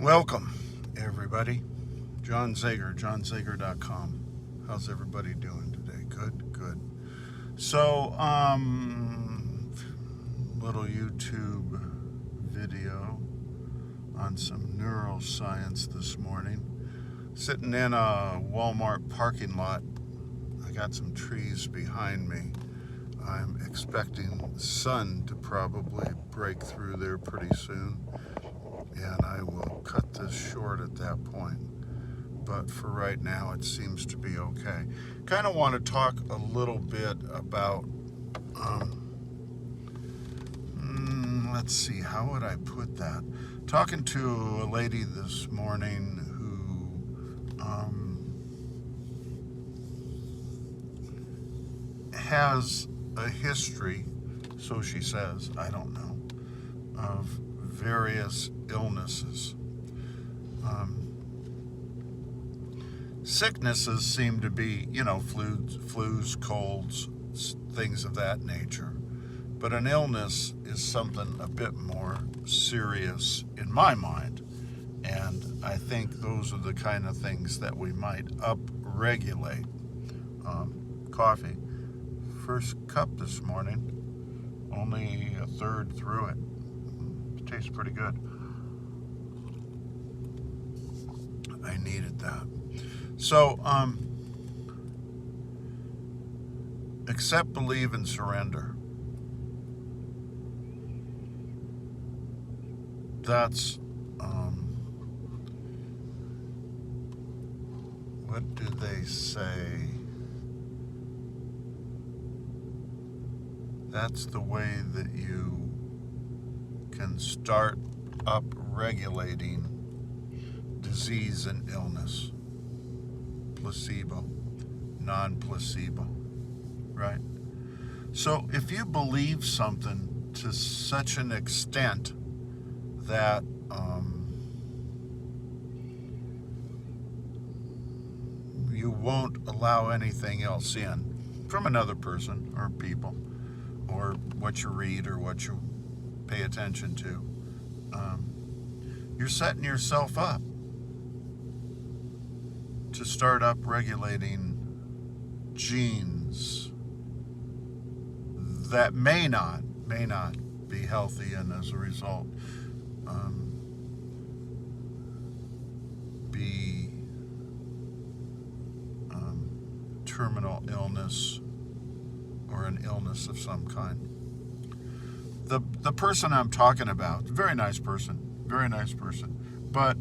Welcome, everybody. John Zager, johnzager.com. How's everybody doing today? Good, good. So, little YouTube video on some neuroscience this morning. Sitting in a Walmart parking lot. I got some trees behind me. I'm expecting the sun to probably break through there pretty soon, and I will cut this short at that point. But for right now, it seems to be okay. Kind of want to talk a little bit about, let's see, how would I put that? Talking to a lady this morning who has a history, so she says, I don't know, of various illnesses. Sicknesses seem to be, flus, colds, things of that nature. But an illness is something a bit more serious in my mind. And I think those are the kind of things that we might up-regulate. Coffee. First cup this morning, only a third through it. It tastes pretty good. I needed that. So, accept, believe, and surrender. That's, what do they say? That's the way that you can start up-regulating disease and illness. Placebo, non-placebo, right? So if you believe something to such an extent that you won't allow anything else in from another person or people or what you read or what you pay attention to, you're setting yourself up to start up regulating genes that may not be healthy, and as a result be terminal illness or an illness of some kind. The person I'm talking about, very nice person, but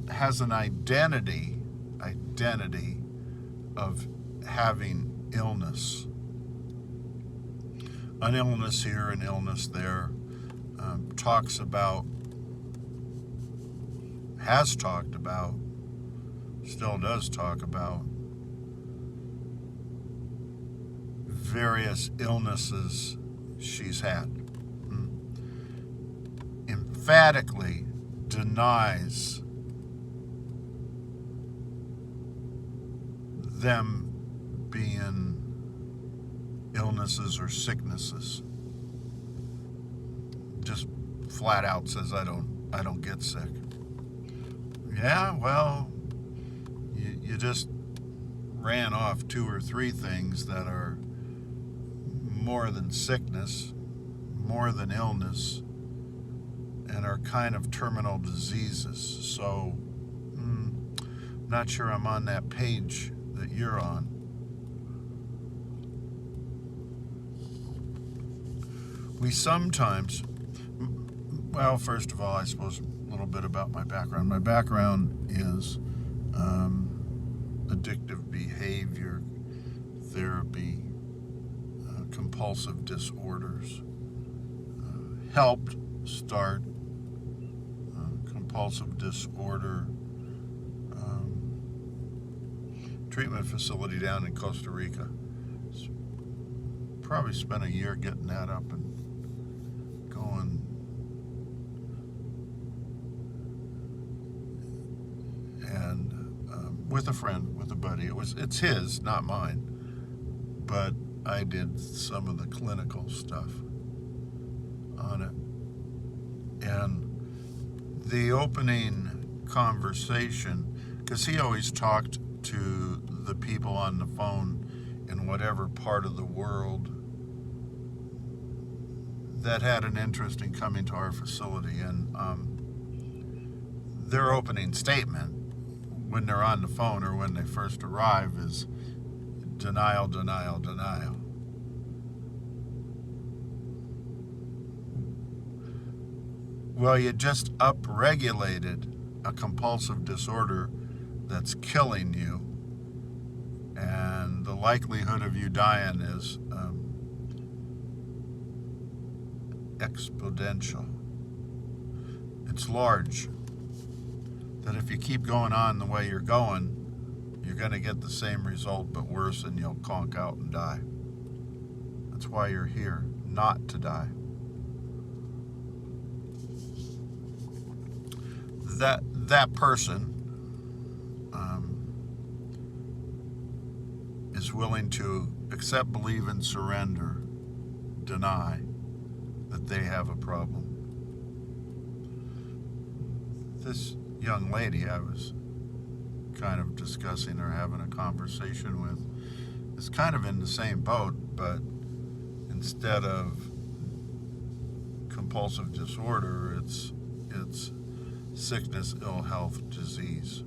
has an identity of having illness. An illness here, an illness there. Has talked about, still does talk about various illnesses she's had. Emphatically denies them being illnesses or sicknesses. Just flat out says, I don't get sick. Yeah, well, you just ran off 2 or 3 things that are more than sickness, more than illness, and are kind of terminal diseases. So, not sure I'm on that page that you're on. We sometimes, well, first of all, I suppose a little bit about my background. My background is addictive behavior therapy, compulsive disorders. Helped start compulsive disorder treatment facility down in Costa Rica. Probably spent a year getting that up and going. And with a friend, with a buddy. It's his, not mine. But I did some of the clinical stuff on it. And the opening conversation, because he always talked to the people on the phone in whatever part of the world that had an interest in coming to our facility. And their opening statement when they're on the phone or when they first arrive is denial, denial, denial. Well, you just upregulated a compulsive disorder that's killing you, and the likelihood of you dying is exponential. It's large. That if you keep going on the way you're going, you're going to get the same result but worse, and you'll conk out and die. That's why you're here, not to die. That person is willing to accept, believe, and surrender, deny that they have a problem. This young lady I was kind of discussing or having a conversation with is kind of in the same boat, but instead of compulsive disorder, it's sickness, ill health, disease.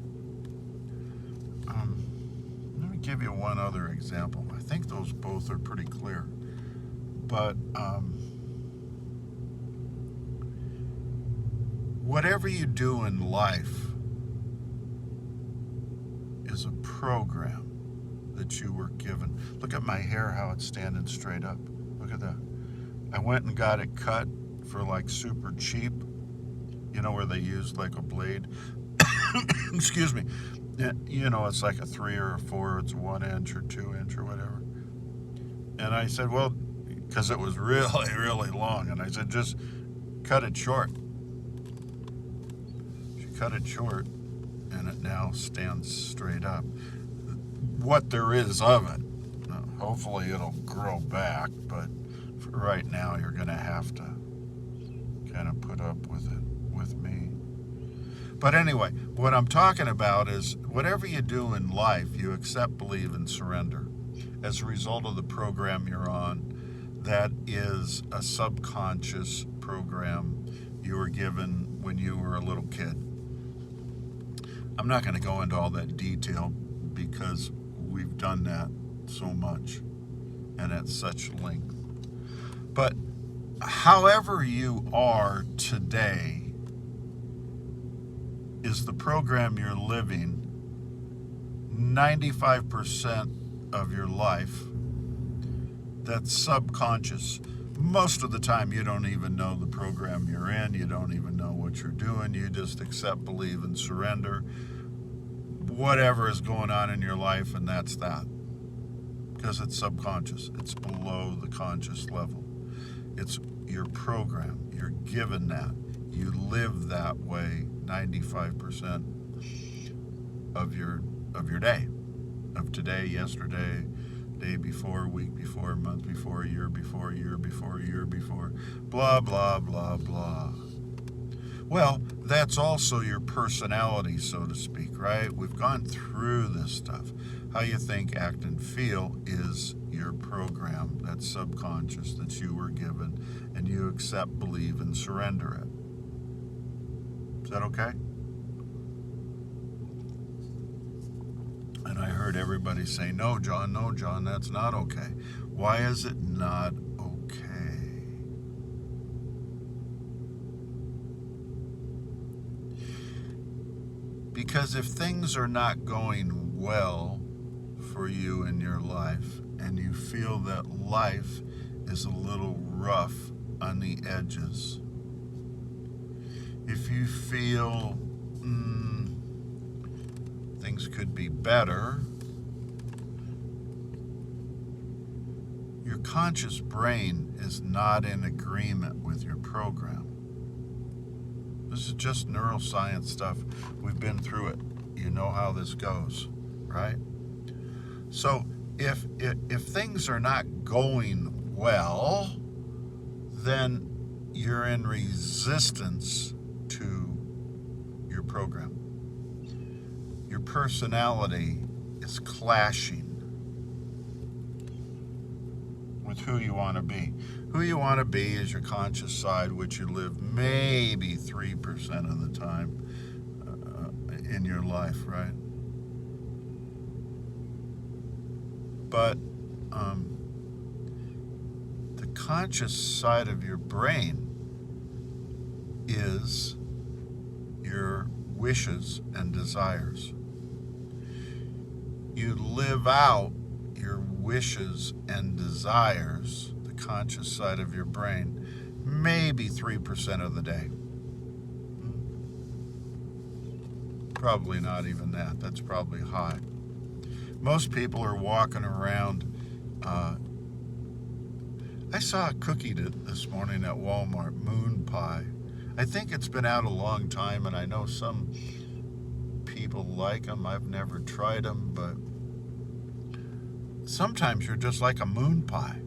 Let me give you one other example. I think those both are pretty clear. But whatever you do in life is a program that you were given. Look at my hair, how it's standing straight up. Look at that. I went and got it cut for like super cheap. You know, where they use like a blade. Excuse me. You know, it's like a 3 or a 4, it's 1 inch or 2 inch or whatever. And I said, well, because it was really, really long. And I said, just cut it short. She cut it short, and it now stands straight up. What there is of it, hopefully it'll grow back, but for right now, you're going to have to kind of put up with it. With me. But anyway, what I'm talking about is whatever you do in life, you accept, believe, and surrender as a result of the program you're on. That is a subconscious program you were given when you were a little kid. I'm not going to go into all that detail because we've done that so much and at such length. But however you are today is the program you're living 95% of your life. That's subconscious. Most of the time you don't even know the program you're in. You don't even know what you're doing. You just accept, believe, and surrender whatever is going on in your life, and that's that. Because it's subconscious. It's below the conscious level. It's your program. You're given that. You live that way 95% of your day, of today, yesterday, day before, week before, month before, year before, year before, year before, blah, blah, blah, blah. Well, that's also your personality, so to speak, right? We've gone through this stuff. How you think, act, and feel is your program. That's subconscious that you were given, and you accept, believe, and surrender it. Is that okay? And I heard everybody say, no, John, that's not okay. Why is it not okay? Because if things are not going well for you in your life, and you feel that life is a little rough on the edges, if you feel things could be better, your conscious brain is not in agreement with your program. This is just neuroscience stuff. We've been through it. You know how this goes, right? So if things are not going well, then you're in resistance to program. Your personality is clashing with who you want to be. Who you want to be is your conscious side, which you live maybe 3% of the time in your life, right? But the conscious side of your brain is your wishes and desires. You live out your wishes and desires, the conscious side of your brain, maybe 3% of the day. Probably not even that. That's probably high. Most people are walking around. I saw a cookie this morning at Walmart, moon pie. I think it's been out a long time, and I know some people like them. I've never tried them, but sometimes you're just like a moon pie.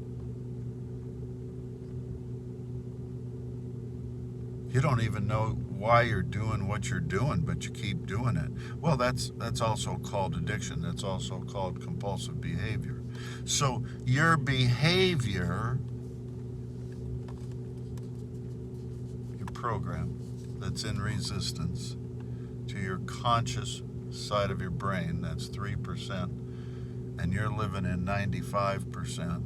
You don't even know why you're doing what you're doing, but you keep doing it. Well, that's also called addiction. That's also called compulsive behavior. So your behavior, your program that's in resistance to your conscious side of your brain, that's 3%, and you're living in 95%,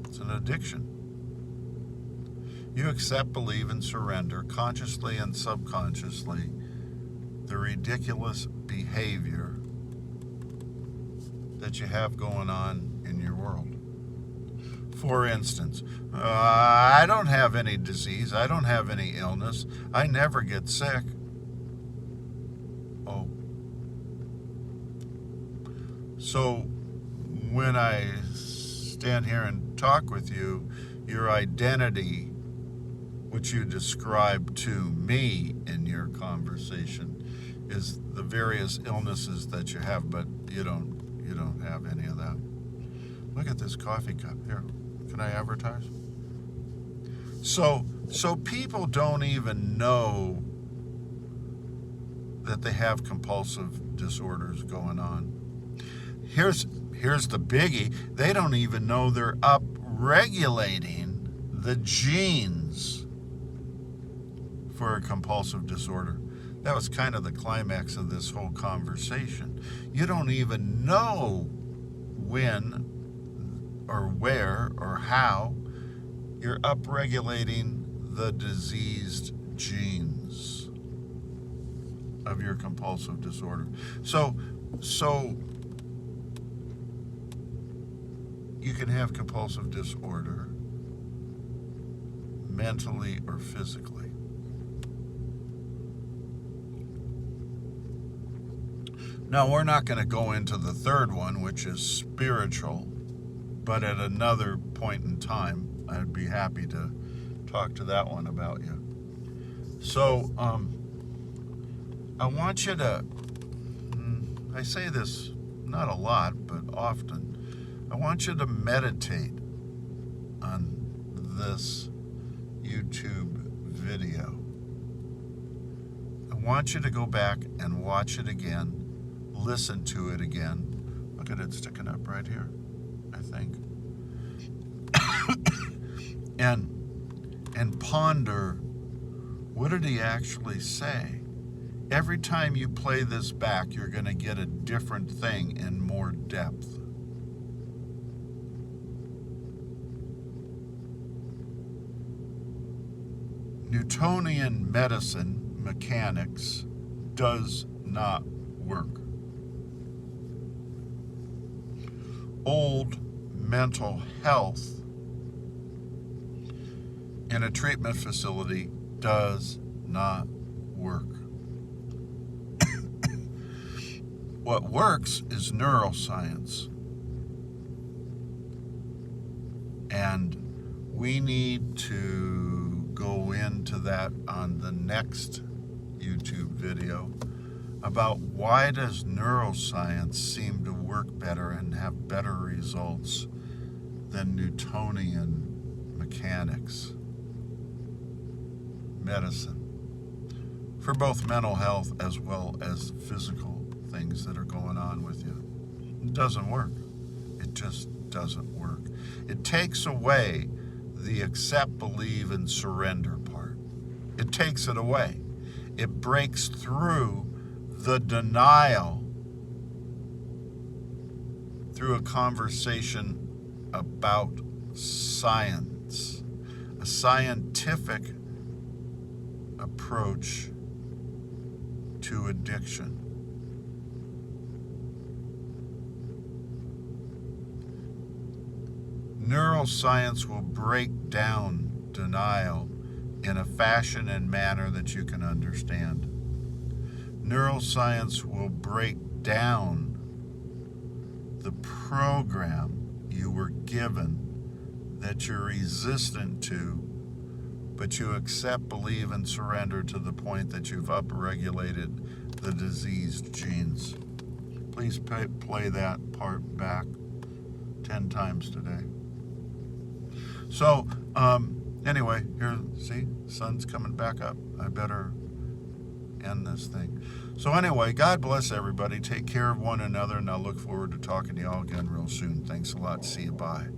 it's an addiction. You accept, believe, and surrender, consciously and subconsciously, the ridiculous behavior that you have going on in your world. For instance, I don't have any disease. I don't have any illness. I never get sick. Oh. So when I stand here and talk with you, your identity, which you describe to me in your conversation, is the various illnesses that you have, but you don't have any of that. Look at this coffee cup here. Can I advertise? So people don't even know that they have compulsive disorders going on. Here's the biggie. They don't even know they're up-regulating the genes for a compulsive disorder. That was kind of the climax of this whole conversation. You don't even know when or where or how you're upregulating the diseased genes of your compulsive disorder. So you can have compulsive disorder mentally or physically. Now, we're not going to go into the third one, which is spiritual, but at another point in time, I'd be happy to talk to that one about you. So, I want you to, I say this not a lot, but often, I want you to meditate on this YouTube video. I want you to go back and watch it again. Listen to it again. Look at it sticking up right here, I think. and ponder, what did he actually say? Every time you play this back, you're going to get a different thing in more depth. Newtonian medicine, mechanics, does not work. Old mental health in a treatment facility does not work. What works is neuroscience. And we need to go into that on the next YouTube video about why does neuroscience seem to work better and have better results than Newtonian mechanics, medicine. for both mental health as well as physical things that are going on with you. It doesn't work. It just doesn't work. It takes away the accept, believe, and surrender part. It takes it away. It breaks through the denial through a conversation about science, a scientific approach to addiction. Neuroscience will break down denial in a fashion and manner that you can understand. Neuroscience will break down the program you were given that you're resistant to, but you accept, believe, and surrender to the point that you've upregulated the diseased genes. Please play that part back 10 times today. So, anyway, here, see, sun's coming back up. I better end this thing. So anyway, God bless everybody. Take care of one another, and I'll look forward to talking to y'all again real soon. Thanks a lot. See you. Bye.